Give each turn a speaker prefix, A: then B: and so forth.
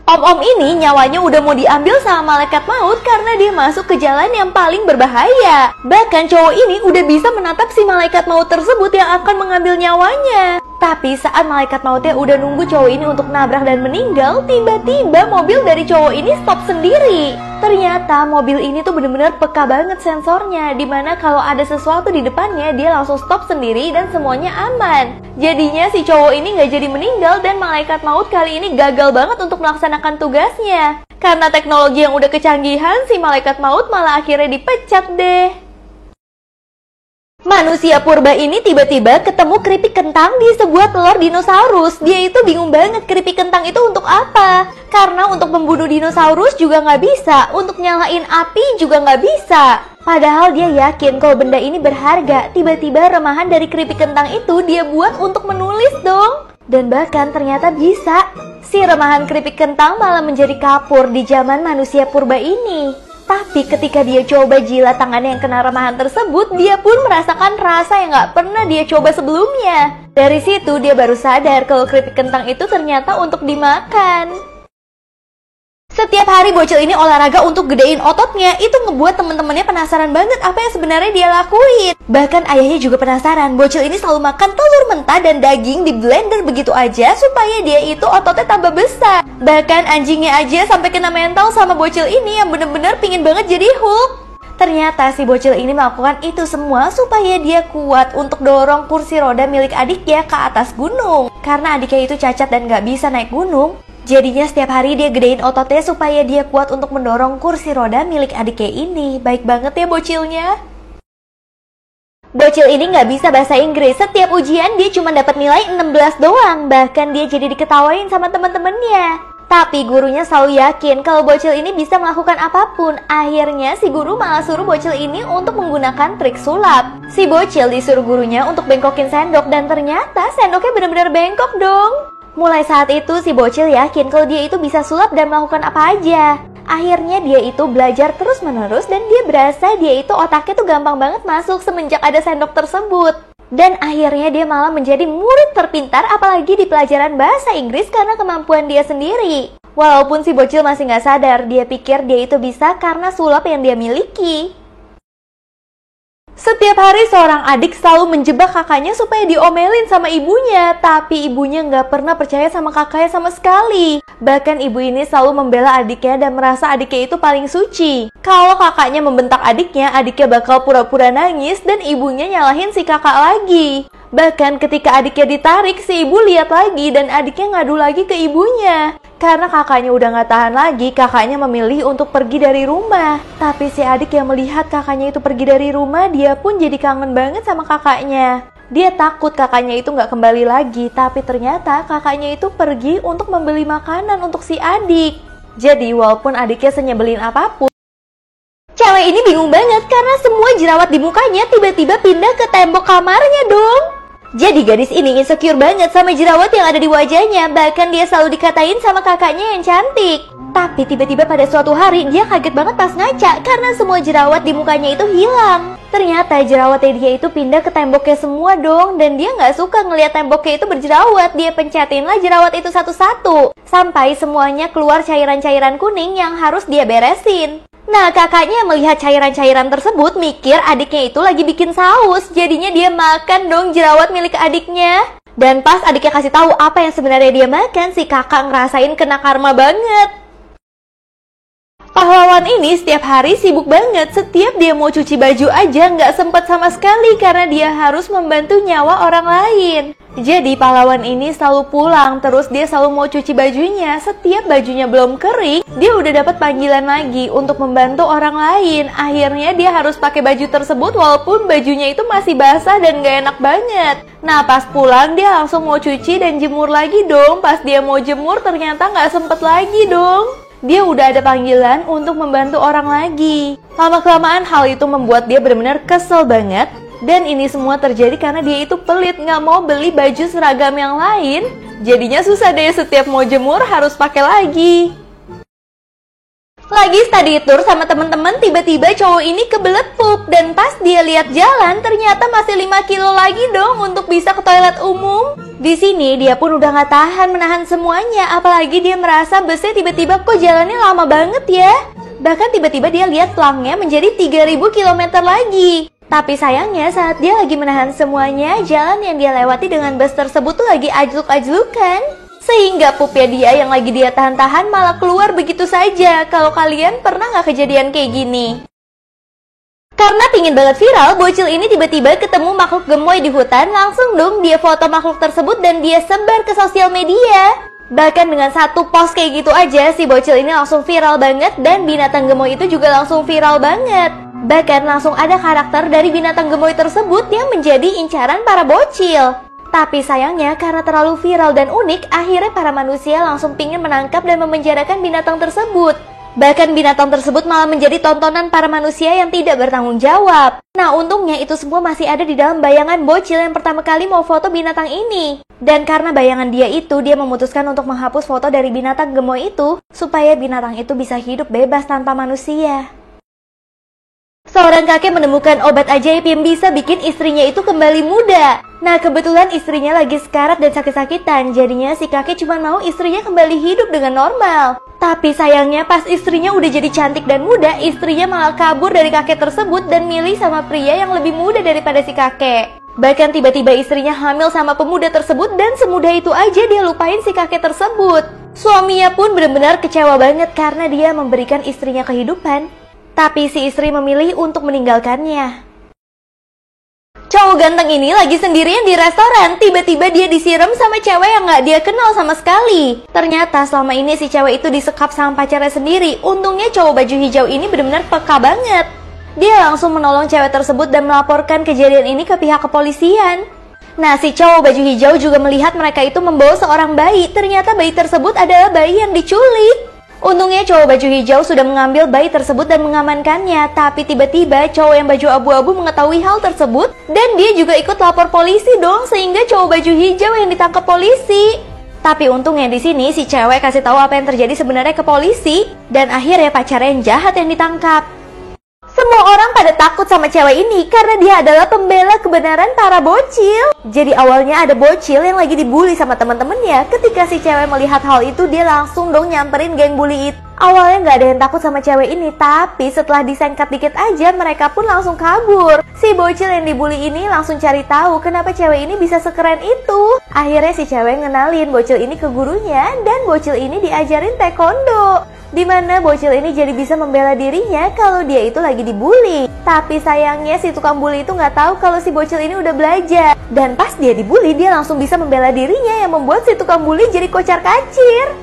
A: Om-om ini nyawanya udah mau diambil sama malaikat maut karena dia masuk ke jalan yang paling berbahaya. Bahkan cowok ini udah bisa menatap si malaikat maut tersebut yang akan mengambil nyawanya. Tapi saat malaikat mautnya udah nunggu cowok ini untuk nabrak dan meninggal, tiba-tiba mobil dari cowok ini stop sendiri. Ternyata mobil ini tuh bener-bener peka banget sensornya, dimana kalau ada sesuatu di depannya dia langsung stop sendiri dan semuanya aman. Jadinya si cowok ini gak jadi meninggal dan malaikat maut kali ini gagal banget untuk melaksanakan tugasnya. Karena teknologi yang udah kecanggihan, si malaikat maut malah akhirnya dipecat deh. Manusia purba ini tiba-tiba ketemu keripik kentang di sebuah telur dinosaurus. Dia itu bingung banget keripik kentang itu untuk apa. Karena untuk membunuh dinosaurus juga nggak bisa, untuk nyalain api juga nggak bisa. Padahal dia yakin kalau benda ini berharga. Tiba-tiba remahan dari keripik kentang itu dia buat untuk menulis dong. Dan bahkan ternyata bisa. Si remahan keripik kentang malah menjadi kapur di zaman manusia purba ini. Tapi ketika dia coba jilat tangannya yang kena remahan tersebut, dia pun merasakan rasa yang gak pernah dia coba sebelumnya. Dari situ dia baru sadar kalau keripik kentang itu ternyata untuk dimakan. Setiap hari bocil ini olahraga untuk gedein ototnya, itu ngebuat temen-temennya penasaran banget apa yang sebenarnya dia lakuin. Bahkan ayahnya juga penasaran, bocil ini selalu makan telur mentah dan daging di blender begitu aja supaya dia itu ototnya tambah besar. Bahkan anjingnya aja sampai kena mental sama bocil ini yang bener-bener pingin banget jadi Hulk. Ternyata si bocil ini melakukan itu semua supaya dia kuat untuk dorong kursi roda milik adiknya ke atas gunung. Karena adiknya itu cacat dan gak bisa naik gunung. Jadinya setiap hari dia gedein ototnya supaya dia kuat untuk mendorong kursi roda milik adiknya ini. Baik banget ya bocilnya. Bocil ini nggak bisa bahasa Inggris. Setiap ujian dia cuma dapat nilai 16 doang. Bahkan dia jadi diketawain sama teman-temannya. Tapi gurunya selalu yakin kalau bocil ini bisa melakukan apapun. Akhirnya si guru malah suruh bocil ini untuk menggunakan trik sulap. Si bocil disuruh gurunya untuk bengkokin sendok dan ternyata sendoknya benar-benar bengkok dong. Mulai saat itu si bocil yakin kalau dia itu bisa sulap dan melakukan apa aja. Akhirnya dia itu belajar terus-menerus dan dia berasa dia itu otaknya tuh gampang banget masuk semenjak ada sendok tersebut. Dan akhirnya dia malah menjadi murid terpintar apalagi di pelajaran bahasa Inggris karena kemampuan dia sendiri. Walaupun si bocil masih gak sadar, dia pikir dia itu bisa karena sulap yang dia miliki. Setiap hari seorang adik selalu menjebak kakaknya supaya diomelin sama ibunya. Tapi ibunya nggak pernah percaya sama kakaknya sama sekali. Bahkan ibu ini selalu membela adiknya dan merasa adiknya itu paling suci. Kalau kakaknya membentak adiknya bakal pura-pura nangis dan ibunya nyalahin si kakak lagi. Bahkan ketika adiknya ditarik, si ibu lihat lagi dan adiknya ngadu lagi ke ibunya. Karena kakaknya udah gak tahan lagi, kakaknya memilih untuk pergi dari rumah. Tapi si adik yang melihat kakaknya itu pergi dari rumah, dia pun jadi kangen banget sama kakaknya. Dia takut kakaknya itu gak kembali lagi, tapi ternyata kakaknya itu pergi untuk membeli makanan untuk si adik. Jadi walaupun adiknya senyebelin apapun, cewek ini bingung banget karena semua jerawat di mukanya tiba-tiba pindah ke tembok kamarnya dong. Jadi gadis ini insecure banget sama jerawat yang ada di wajahnya. Bahkan dia selalu dikatain sama kakaknya yang cantik. Tapi tiba-tiba pada suatu hari dia kaget banget pas ngaca karena semua jerawat di mukanya itu hilang. Ternyata jerawatnya dia itu pindah ke temboknya semua dong. Dan dia gak suka ngeliat temboknya itu berjerawat. Dia pencetin lah jerawat itu satu-satu sampai semuanya keluar cairan-cairan kuning yang harus dia beresin. Nah, kakaknya melihat cairan-cairan tersebut mikir adiknya itu lagi bikin saus. Jadinya dia makan dong jerawat milik adiknya. Dan pas adiknya kasih tahu apa yang sebenarnya dia makan, si kakak ngerasain kena karma banget. Pahlawan ini setiap hari sibuk banget. Setiap dia mau cuci baju aja nggak sempet sama sekali karena dia harus membantu nyawa orang lain. Jadi pahlawan ini selalu pulang, terus dia selalu mau cuci bajunya. Setiap bajunya belum kering, dia udah dapat panggilan lagi untuk membantu orang lain. Akhirnya dia harus pakai baju tersebut walaupun bajunya itu masih basah dan gak enak banget. Nah pas pulang dia langsung mau cuci dan jemur lagi dong. Pas dia mau jemur ternyata gak sempet lagi dong. Dia udah ada panggilan untuk membantu orang lagi. Lama-kelamaan hal itu membuat dia benar-benar kesel banget. Dan ini semua terjadi karena dia itu pelit, gak mau beli baju seragam yang lain. Jadinya susah deh, setiap mau jemur harus pakai lagi. Lagi study tour sama teman-teman, tiba-tiba cowok ini kebelet pup. Dan pas dia lihat jalan, ternyata masih 5 kilo lagi dong untuk bisa ke toilet umum. Di sini dia pun udah gak tahan menahan semuanya, apalagi dia merasa busnya tiba-tiba kok jalannya lama banget ya. Bahkan tiba-tiba dia lihat pelangnya menjadi 3000 km lagi. Tapi sayangnya saat dia lagi menahan semuanya, jalan yang dia lewati dengan bus tersebut tuh lagi ajluk-ajlukan. Sehingga pupnya dia yang lagi dia tahan-tahan malah keluar begitu saja. Kalau kalian pernah gak kejadian kayak gini? Karena pingin banget viral, bocil ini tiba-tiba ketemu makhluk gemoy di hutan. Langsung dong dia foto makhluk tersebut dan dia sebar ke sosial media. Bahkan dengan satu post kayak gitu aja, si bocil ini langsung viral banget. Dan binatang gemoy itu juga langsung viral banget. Bahkan langsung ada karakter dari binatang gemoy tersebut yang menjadi incaran para bocil. Tapi sayangnya karena terlalu viral dan unik, akhirnya para manusia langsung pingin menangkap dan memenjarakan binatang tersebut. Bahkan binatang tersebut malah menjadi tontonan para manusia yang tidak bertanggung jawab. Nah untungnya itu semua masih ada di dalam bayangan bocil yang pertama kali mau foto binatang ini. Dan karena bayangan dia itu, dia memutuskan untuk menghapus foto dari binatang gemoy itu, supaya binatang itu bisa hidup bebas tanpa manusia. Seorang kakek menemukan obat ajaib yang bisa bikin istrinya itu kembali muda. Nah kebetulan istrinya lagi sekarat dan sakit-sakitan, jadinya si kakek cuma mau istrinya kembali hidup dengan normal. Tapi sayangnya pas istrinya udah jadi cantik dan muda, istrinya malah kabur dari kakek tersebut dan milih sama pria yang lebih muda daripada si kakek. Bahkan tiba-tiba istrinya hamil sama pemuda tersebut dan semudah itu aja dia lupain si kakek tersebut. Suaminya pun benar-benar kecewa banget karena dia memberikan istrinya kehidupan, tapi si istri memilih untuk meninggalkannya. Cowok ganteng ini lagi sendirian di restoran, tiba-tiba dia disiram sama cewek yang gak dia kenal sama sekali. Ternyata selama ini si cewek itu disekap sama pacarnya sendiri. Untungnya cowok baju hijau ini benar-benar peka banget. Dia langsung menolong cewek tersebut dan melaporkan kejadian ini ke pihak kepolisian. Nah si cowok baju hijau juga melihat mereka itu membawa seorang bayi. Ternyata bayi tersebut adalah bayi yang diculik. Untungnya cowok baju hijau sudah mengambil bayi tersebut dan mengamankannya. Tapi tiba-tiba cowok yang baju abu-abu mengetahui hal tersebut dan dia juga ikut lapor polisi dong, sehingga cowok baju hijau yang ditangkap polisi. Tapi untungnya di sini si cewek kasih tahu apa yang terjadi sebenarnya ke polisi dan akhirnya pacarnya yang jahat yang ditangkap. Semua orang pada takut sama cewek ini karena dia adalah pembela kebenaran para bocil. Jadi awalnya ada bocil yang lagi dibully sama teman-temannya. Ketika si cewek melihat hal itu, dia langsung dong nyamperin geng bully itu. Awalnya nggak ada yang takut sama cewek ini, tapi setelah disengkat dikit aja mereka pun langsung kabur. Si bocil yang dibully ini langsung cari tahu kenapa cewek ini bisa sekeren itu. Akhirnya si cewek ngenalin bocil ini ke gurunya dan bocil ini diajarin taekwondo. Dimana bocil ini jadi bisa membela dirinya kalau dia itu lagi dibully. Tapi sayangnya si tukang bully itu nggak tahu kalau si bocil ini udah belajar. Dan pas dia dibully, dia langsung bisa membela dirinya yang membuat si tukang bully jadi kocar kacir.